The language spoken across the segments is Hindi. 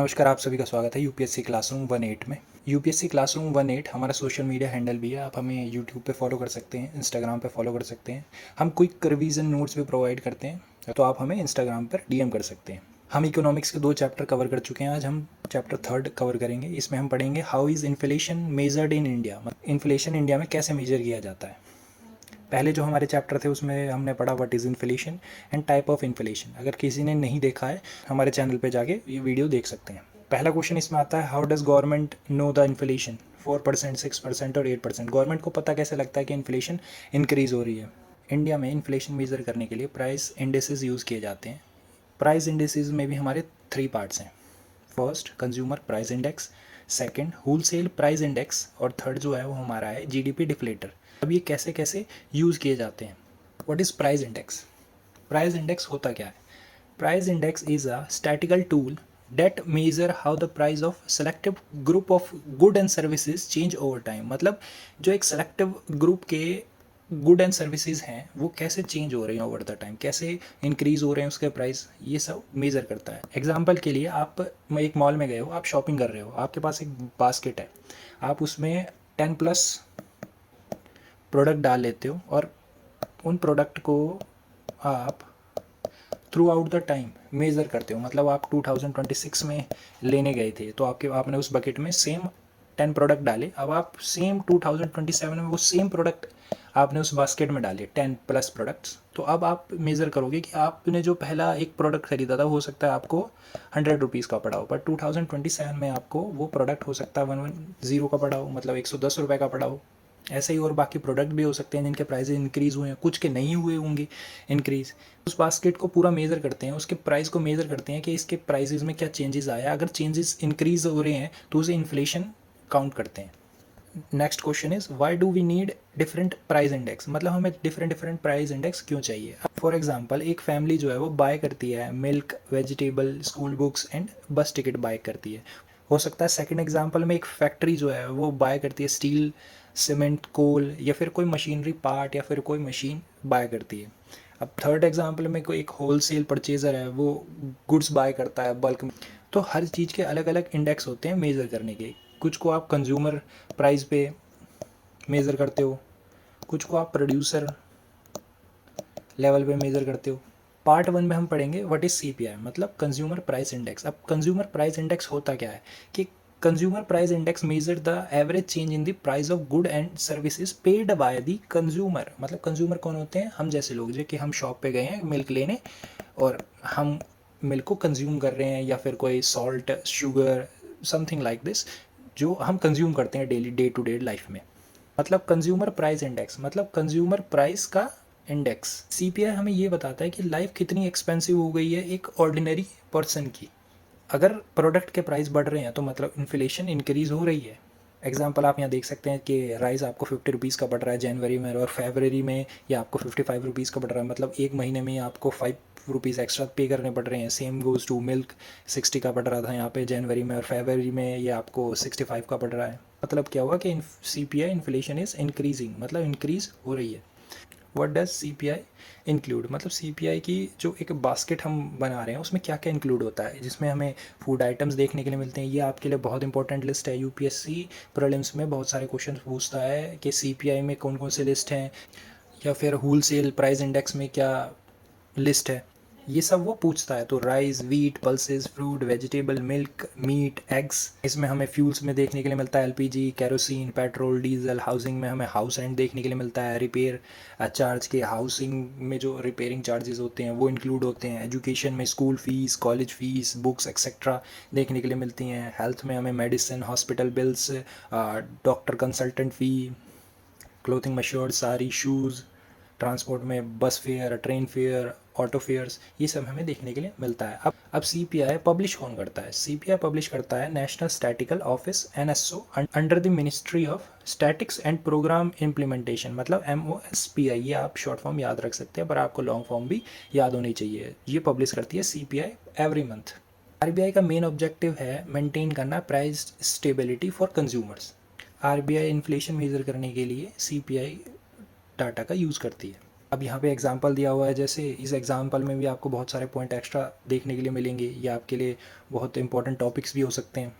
नमस्कार, आप सभी का स्वागत है यूपीएससी क्लासरूम 18 में। यूपीएससी क्लासरूम 18 हमारा सोशल मीडिया हैंडल भी है। आप हमें यूट्यूब पे फॉलो कर सकते हैं, इंस्टाग्राम पे फॉलो कर सकते हैं। हम क्विक रिवीजन नोट्स भी प्रोवाइड करते हैं, तो आप हमें इंस्टाग्राम पर डीएम कर सकते हैं। हम इकोनॉमिक्स के 2 चैप्टर कवर कर चुके हैं। आज हम चैप्टर 3 कवर करेंगे। इसमें हम पढ़ेंगे how is inflation measured in India, inflation India में कैसे मेजर किया जाता है। पहले जो हमारे चैप्टर थे उसमें हमने पढ़ा what is inflation and type of inflation. अगर किसी ने नहीं देखा है, हमारे चैनल पे जाके ये वीडियो देख सकते हैं। पहला क्वेश्चन इसमें आता है, how does government know the inflation 4%, 6% और 8%। गवर्नमेंट को पता कैसे लगता है कि इन्फ्लेशन इंक्रीज़ हो रही है। इंडिया में इन्फ्लेशन मेज़र करने के लिए प्राइस इंडेसेस यूज़ किए जाते हैं। प्राइस इंडेसेस में भी हमारे 3 पार्ट्स हैं। First consumer price index, second wholesale price index और थर्ड जो है वो हमारा है जीडीपी डिफ्लेटर। अब ये कैसे कैसे यूज़ किए जाते हैं। What is price index? Price index होता क्या है? Price index is a statical tool that measure how the price of selective group of good and services change over time. मतलब जो एक सेलेक्टिव ग्रुप के गुड एंड सर्विसेज हैं वो कैसे चेंज हो रहे हैं ओवर द टाइम, कैसे इंक्रीज हो रहे हैं उसके प्राइस, ये सब मेज़र करता है। एग्जांपल के लिए आप एक मॉल में गए हो, आप शॉपिंग कर रहे हो, आपके पास एक बास्केट है, आप उसमें 10+ प्रोडक्ट डाल लेते हो और उन प्रोडक्ट को आप through out the time measure करते हो। मतलब आप 2026 में लेने गए थे तो आपने उस बकेट में सेम 10 प्रोडक्ट डाले। अब आप सेम 2027 में वो सेम प्रोडक्ट आपने उस बास्केट में डाले 10+ प्रोडक्ट्स। तो अब आप मेज़र करोगे कि आपने जो पहला एक प्रोडक्ट खरीदा था हो सकता है आपको 100 रुपीज़ का पड़ा हो, पर 2027 में आपको वो प्रोडक्ट हो सकता है 110 का पड़ा हो, मतलब 110 रुपये का पड़ा हो। ऐसे ही और बाकी प्रोडक्ट भी हो सकते हैं जिनके प्राइसेस इंक्रीज़ हुए हैं, कुछ के नहीं हुए होंगे इंक्रीज़। उस बास्केट को पूरा मेज़र करते हैं, उसके प्राइस को मेज़र करते हैं कि इसके प्राइसेस में क्या चेंजेस आया। अगर चेंजेस इंक्रीज़ हो रहे हैं तो उसे इन्फ्लेशन काउंट करते हैं। Next question is why do we need different price index. मतलब हमें डिफरेंट डिफरेंट प्राइस इंडेक्स क्यों चाहिए। फॉर एग्जांपल एक फैमिली जो है वो बाय करती है milk, vegetable, school books and bus ticket buy करती है। हो सकता है सेकंड एग्जांपल में एक फैक्ट्री जो है वो बाय करती है स्टील, सीमेंट, कोल या फिर कोई मशीनरी पार्ट या फिर कोई मशीन बाय करती है। अब थर्ड एग्जांपल में कोई एक होलसेल परचेज़र है, वो गुड्स बाय करता है बल्क में। तो हर चीज़ के अलग अलग इंडेक्स होते हैं मेज़र करने के। कुछ को आप कंज्यूमर प्राइस पे मेज़र करते हो, कुछ को आप प्रोड्यूसर लेवल पे मेज़र करते हो। पार्ट 1 में हम पढ़ेंगे व्हाट इज़ सीपीआई, मतलब कंज्यूमर प्राइस इंडेक्स। अब कंज्यूमर प्राइस इंडेक्स होता क्या है कि consumer price index measure the average change in the price of good and services paid by the consumer. मतलब कंज्यूमर कौन होते हैं? हम जैसे लोग, जो कि हम शॉप पे गए हैं मिल्क लेने और हम मिल्क को कंज्यूम कर रहे हैं, या फिर कोई salt, sugar, something like this जो हम कंज्यूम करते हैं daily day to day life में। मतलब कंज्यूमर प्राइस इंडेक्स मतलब कंज्यूमर प्राइस का इंडेक्स। सीपीआई हमें ये बताता है कि लाइफ कितनी एक्सपेंसिव हो गई है एक ऑर्डिनरी पर्सन की। अगर प्रोडक्ट के प्राइस बढ़ रहे हैं तो मतलब इन्फ्लेशन इंक्रीज़ हो रही है। एग्जांपल आप यहाँ देख सकते हैं कि राइस आपको 50 रुपीज़ का पड़ रहा है जनवरी में, और फरवरी में ये आपको 55 रुपीज़ का पड़ रहा है। मतलब एक महीने में आपको 5 रुपीज़ एक्स्ट्रा पे करने पड़ रहे हैं। सेम गोज़ टू मिल्क, 60 का पड़ रहा था यहाँ पे जनवरी में, और फरवरी में ये आपको 65 का पड़ रहा है। मतलब क्या हुआ कि सीपीआई इन्फ्लेशन इज़ इंक्रीजिंग, मतलब इंक्रीज़ हो रही है। व्हाट डज सीपीआई इंक्लूड, मतलब सीपीआई की जो एक बास्केट हम बना रहे हैं उसमें क्या क्या इंक्लूड होता है, जिसमें हमें फूड आइटम्स देखने के लिए मिलते हैं। ये आपके लिए बहुत इंपॉर्टेंट लिस्ट है। यूपीएससी प्रीलिम्स में बहुत सारे क्वेश्चन पूछता है कि सीपीआई में कौन कौन से लिस्ट हैं, या फिर होलसेल प्राइस इंडेक्स में क्या लिस्ट है, ये सब वो पूछता है। तो rice, wheat, pulses, fruit, vegetable, milk, meat, eggs. इसमें हमें फ्यूल्स में देखने के लिए मिलता है LPG, kerosene, petrol, diesel. Housing में हमें हाउस रेंट देखने के लिए मिलता है। रिपेयर चार्ज के, हाउसिंग में जो रिपेयरिंग चार्जेस होते हैं वो इंक्लूड होते हैं। एजुकेशन में school fees, college fees, books etcetera देखने के लिए मिलती हैं। हेल्थ में हमें medicine, hospital bills, doctor consultant fee, clothing, मश्योर्ड, सारी, शूज़। ट्रांसपोर्ट में bus fare, train fare, auto fares, ये सब हमें देखने के लिए मिलता है। अब सीपीआई पब्लिश कौन करता है? सीपीआई पब्लिश करता है national statical office, NSO, under the ministry of statics and programme implementation, मतलब एमओएसपीआई। ये आप शॉर्ट फॉर्म याद रख सकते हैं, पर आपको लॉन्ग फॉर्म भी याद होनी चाहिए। ये पब्लिश करती है सीपीआई एवरी मंथ। आरबीआई का मेन ऑब्जेक्टिव है मेंटेन करना price stability for consumers. RBI inflation measure करने के लिए सीपीआई डाटा का यूज़ करती है। अब यहाँ पे एग्जांपल दिया हुआ है, जैसे इस एग्जांपल में भी आपको बहुत सारे पॉइंट एक्स्ट्रा देखने के लिए मिलेंगे, ये आपके लिए बहुत इंपॉर्टेंट टॉपिक्स भी हो सकते हैं।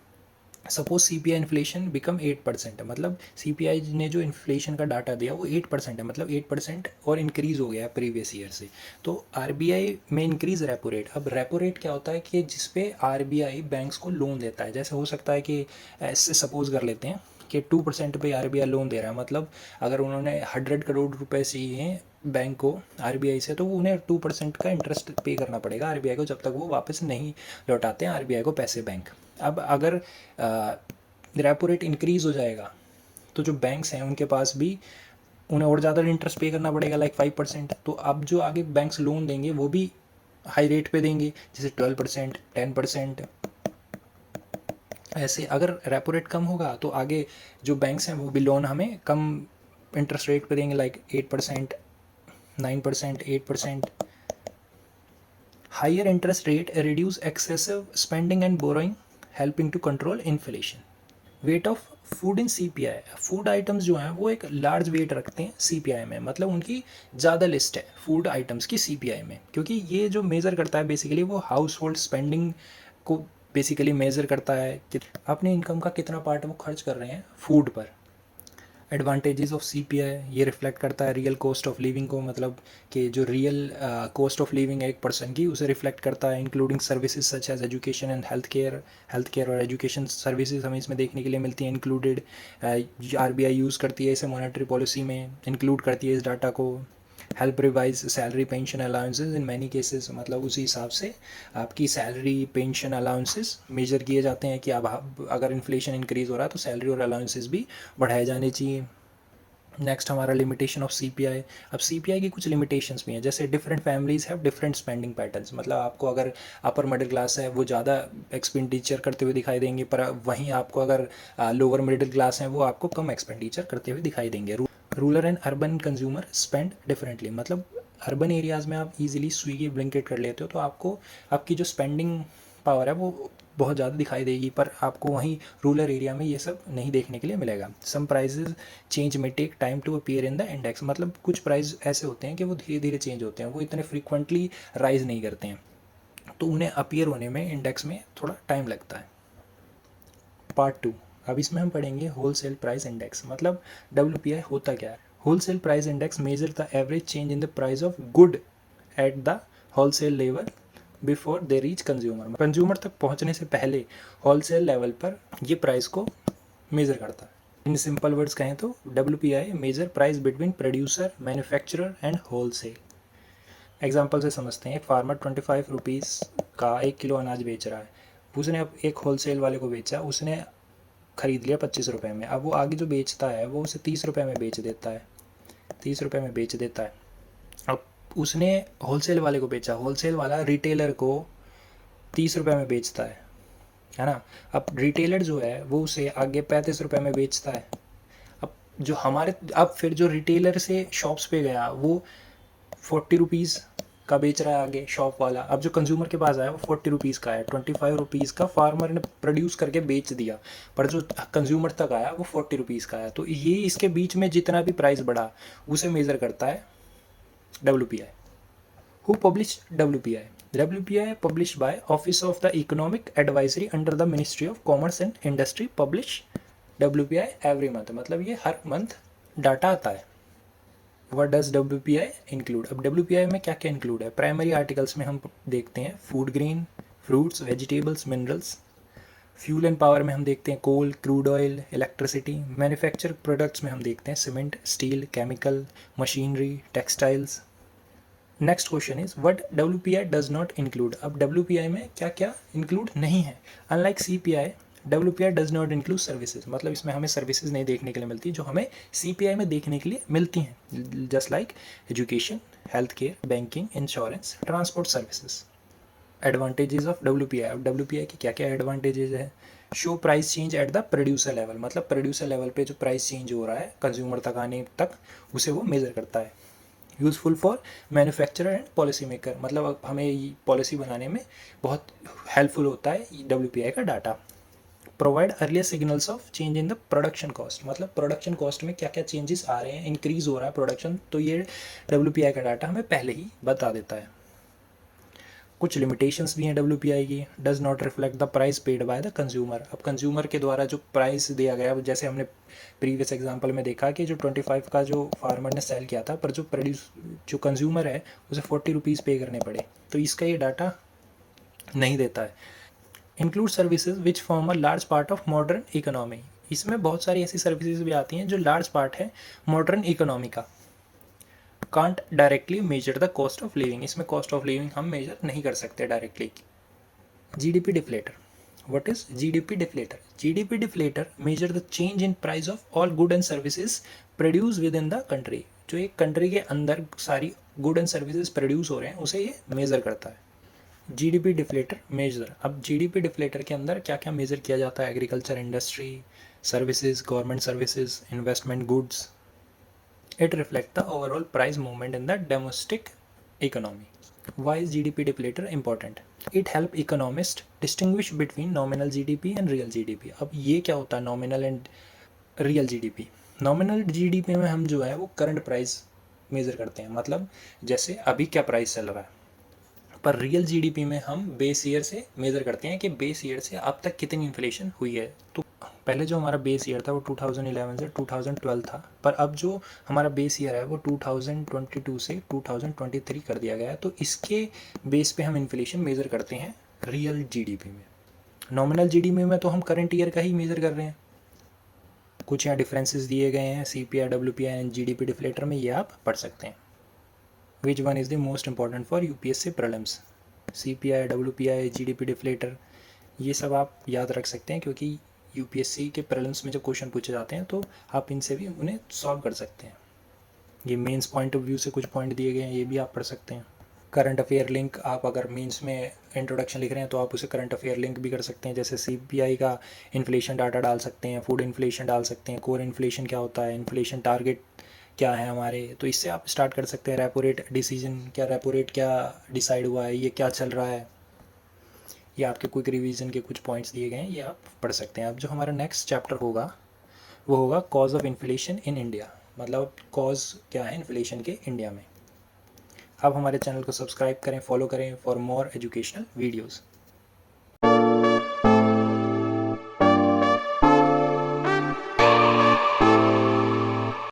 सपोज CPI इन्फ्लेशन बिकम 8% है, मतलब CPI ने जो इन्फ्लेशन का डाटा दिया वो 8% है, मतलब 8% और इंक्रीज़ हो गया है प्रीवियस ईयर से। तो RBI में इंक्रीज़ रेपो रेट। अब रेपो रेट क्या होता है कि जिस पे RBI बैंक्स को लोन देता है। जैसे हो सकता है कि ऐसे सपोज कर लेते हैं कि 2% पे RBI लोन दे रहा है, मतलब अगर उन्होंने 100 करोड़ रुपए चाहिए बैंक को RBI से, तो उन्हें 2% का इंटरेस्ट पे करना पड़ेगा RBI को, जब तक वो वापस नहीं लौटाते हैं RBI को पैसे बैंक। अब अगर रेपो रेट इंक्रीज़ हो जाएगा तो जो बैंक्स हैं उनके पास भी उन्हें और ज़्यादा इंटरेस्ट पे करना पड़ेगा, लाइक 5%। तो अब जो आगे बैंक्स लोन देंगे वो भी हाई रेट पे देंगे, जैसे 12%, 10%। ऐसे अगर रेपो रेट कम होगा तो आगे जो बैंक्स हैं वो भी लोन हमें कम इंटरेस्ट रेट पे देंगे, like 8%, 9%, 8%। Higher interest rate reduce excessive spending and borrowing, helping to control inflation. Weight of food in CPI, food items जो हैं वो एक लार्ज वेट रखते हैं CPI में, मतलब उनकी ज़्यादा लिस्ट है फूड आइटम्स की CPI में, क्योंकि ये जो मेज़र करता है बेसिकली वो हाउस होल्ड स्पेंडिंग को बेसिकली मेज़र करता है कि अपनी इनकम का कितना पार्ट वो खर्च कर रहे हैं फूड पर। एडवांटेजेस ऑफ CPI, ये रिफ्लेक्ट करता है रियल कॉस्ट ऑफ लिविंग को, मतलब कि जो रियल कॉस्ट ऑफ लिविंग है एक पर्सन की उसे रिफ्लेक्ट करता है, including services such as education and health care और एजुकेशन सर्विसेज हमें इसमें देखने के लिए मिलती हैं इंक्लूडेड। RBI यूज़ करती है इसे मॉनेटरी पॉलिसी में, इंक्लूड करती है इस डाटा को। Help revise salary pension allowances in many cases, मतलब उसी हिसाब से आपकी सैलरी पेंशन अलाउंसेस मेजर किए जाते हैं कि अब अगर इन्फ्लेशन इंक्रीज़ हो रहा है तो सैलरी और अलाउंसेस भी बढ़ाए जाने चाहिए। नेक्स्ट हमारा लिमिटेशन ऑफ CPI। अब CPI की कुछ लिमिटेशंस भी हैं, जैसे different families have different spending patterns, मतलब आपको अगर अपर मिडिल क्लास है वो ज़्यादा एक्सपेंडिचर करते हुए दिखाई देंगे, पर वहीं आपको अगर लोअर मिडिल क्लास हैं वो आपको कम एक्सपेंडिचर करते हुए दिखाई देंगे। Rural and urban consumer spend differently, मतलब अर्बन एरियाज़ में आप इजीली स्विगी ब्लिंकिट कर लेते हो तो आपको आपकी जो स्पेंडिंग पावर है वो बहुत ज़्यादा दिखाई देगी, पर आपको वहीं रूरल एरिया में ये सब नहीं देखने के लिए मिलेगा। सम प्राइजेज चेंज में take time to appear in the index, मतलब कुछ प्राइस ऐसे होते हैं कि वो धीरे धीरे चेंज होते हैं, वो इतने फ्रीक्वेंटली राइज नहीं करते हैं, तो उन्हें अपीयर होने में इंडेक्स में थोड़ा टाइम लगता है। पार्ट 2, अब इसमें हम पढ़ेंगे होलसेल प्राइस इंडेक्स, मतलब WPI होता क्या है। Wholesale price index measure the average change in the price of good at the wholesale level before they reach consumer, consumer तक पहुंचने से पहले होलसेल लेवल पर ये प्राइस को मेज़र करता है। इन सिंपल वर्ड्स कहें तो WPI measure price between producer, manufacturer and wholesale. Example से समझते हैं, एक फार्मर 25 रुपीज़ का 1 किलो अनाज बेच रहा है, उसने अब एक होलसेल वाले को बेचा, उसने ख़रीद लिया 25 रुपये में, अब वो आगे जो बेचता है वो उसे 30 रुपये में बेच देता है, 30 रुपये में बेच देता है। अब उसने होलसेल वाले को बेचा, होलसेल वाला रिटेलर को 30 रुपये में बेचता है ना। अब रिटेलर जो है वो उसे आगे 35 रुपये में बेचता है। अब जो हमारे अब फिर जो रिटेलर से शॉप्स पे गया वो 40 रुपीज़ का बेच रहा है आगे शॉप वाला, अब जो कंज्यूमर के पास आया वो 40 रुपीज़ का है। 25 रुपीज़ का फार्मर ने प्रोड्यूस करके बेच दिया, पर जो कंज्यूमर तक आया वो 40 रुपीज़ का है। तो ये इसके बीच में जितना भी प्राइस बढ़ा उसे मेज़र करता है WPI। Who published WPI? WPI published by Office of the Economic Advisory under the Ministry of Commerce and Industry publish WPI every month, मतलब ये हर मंथ डाटा आता है। What does WPI include? अब WPI में क्या क्या इंक्लूड है। प्राइमरी आर्टिकल्स में हम देखते हैं food grain, fruits, vegetables, minerals. Fuel and power में हम देखते हैं coal, crude oil, electricity. Manufacture products में हम देखते हैं cement, steel, chemical, machinery, textiles. Next question is what WPI does not include. अब WPI में क्या क्या इंक्लूड नहीं है। Unlike CPI, WPI does not include services, मतलब इसमें हमें सर्विसेज नहीं देखने के लिए मिलती जो हमें CPI में देखने के लिए मिलती हैं, just like education, health care, banking, insurance, transport services. Advantages of WPI, अब WPI की क्या क्या एडवांटेजेस है। Show price change at the producer level, मतलब प्रोड्यूसर लेवल पे जो प्राइस चेंज हो रहा है कंज्यूमर तक आने तक उसे वो मेज़र करता है। Useful for manufacturer and policy maker, मतलब हमें पॉलिसी बनाने में बहुत हेल्पफुल होता है WPI का data. Provide earlier signals of change in the production cost, मतलब प्रोडक्शन कॉस्ट में क्या क्या चेंजेस आ रहे हैं, इंक्रीज हो रहा है प्रोडक्शन, तो ये WPI का डाटा हमें पहले ही बता देता है। कुछ लिमिटेशंस भी हैं WPI की। Does not reflect the price paid by the consumer, अब कंज्यूमर के द्वारा जो प्राइस दिया गया, जैसे हमने प्रीवियस एग्जांपल में देखा कि जो 25 का जो फार्मर ने सेल किया था, पर जो कंज्यूमर है उसे 40 रुपीज़ पे करने पड़े, तो इसका ये डाटा नहीं देता है। Include services which form a large part of modern economy, इसमें बहुत सारी ऐसी सर्विसेज भी आती हैं जो लार्ज पार्ट है मॉडर्न इकोनॉमी का। Can't directly measure the cost of living, इसमें कॉस्ट ऑफ लिविंग हम मेजर नहीं कर सकते directly. GDP deflator, what is GDP deflator? GDP deflator measure the change in price of all good and services produced within the country, जो एक कंट्री के अंदर सारी गुड एंड सर्विसेज प्रोड्यूस हो रहे हैं उसे ये मेज़र करता है। GDP डिफ्लेटर मेजर, अब GDP डिफ्लेटर के अंदर क्या क्या मेज़र किया जाता है? Agriculture, industry, services, government services, investment, goods. It reflect the overall price movement in the domestic economy. Why is GDP deflator important? It help economists distinguish between nominal GDP and real GDP. अब ये क्या होता है nominal and real GDP? Nominal GDP में हम जो है वो करंट प्राइस मेज़र करते हैं, मतलब जैसे अभी क्या प्राइस चल रहा है, पर रियल GDP में हम बेस ईयर से मेज़र करते हैं कि बेस ईयर से अब तक कितनी इन्फ्लेशन हुई है। तो पहले जो हमारा बेस ईयर था वो 2011 से 2012 था, पर अब जो हमारा बेस ईयर है वो 2022 से 2023 कर दिया गया है, तो इसके बेस पे हम इन्फ्लेशन मेज़र करते हैं रियल GDP में। नॉमिनल GDP में तो हम करंट ईयर का ही मेज़र कर रहे हैं। कुछ यहाँ डिफरेंसेस दिए गए हैं CPI, WPI and GDP deflator में, ये आप पढ़ सकते हैं। Which one is the most important for UPSC prelims? CPI, WPI, GDP deflator, ये सब आप याद रख सकते हैं, क्योंकि UPSC के प्रीलिम्स में जब क्वेश्चन पूछे जाते हैं तो आप इनसे भी उन्हें सॉल्व कर सकते हैं। ये मेंस पॉइंट ऑफ व्यू से कुछ पॉइंट दिए गए हैं, ये भी आप पढ़ सकते हैं। करंट अफेयर लिंक, आप अगर मेंस में इंट्रोडक्शन लिख रहे हैं तो आप उसे करंट अफेयर लिंक भी कर सकते हैं, जैसे CPI का इन्फ्लेशन डाटा डाल सकते हैं, फूड इन्फ्लेशन डाल सकते हैं, कोर इन्फ्लेशन क्या होता है, इन्फ्लेशन टारगेट क्या है हमारे, तो इससे आप स्टार्ट कर सकते हैं। रेपो रेट डिसीजन, क्या रेपो रेट क्या डिसाइड हुआ है, ये क्या चल रहा है, ये आपके क्विक रिवीजन के कुछ पॉइंट्स दिए गए हैं, ये आप पढ़ सकते हैं। अब जो हमारा नेक्स्ट चैप्टर होगा वो होगा cause of inflation in India, मतलब कॉज क्या है इन्फ्लेशन के इंडिया में। आप हमारे चैनल को सब्सक्राइब करें, फॉलो करें फॉर मोर एजुकेशनल वीडियोज़।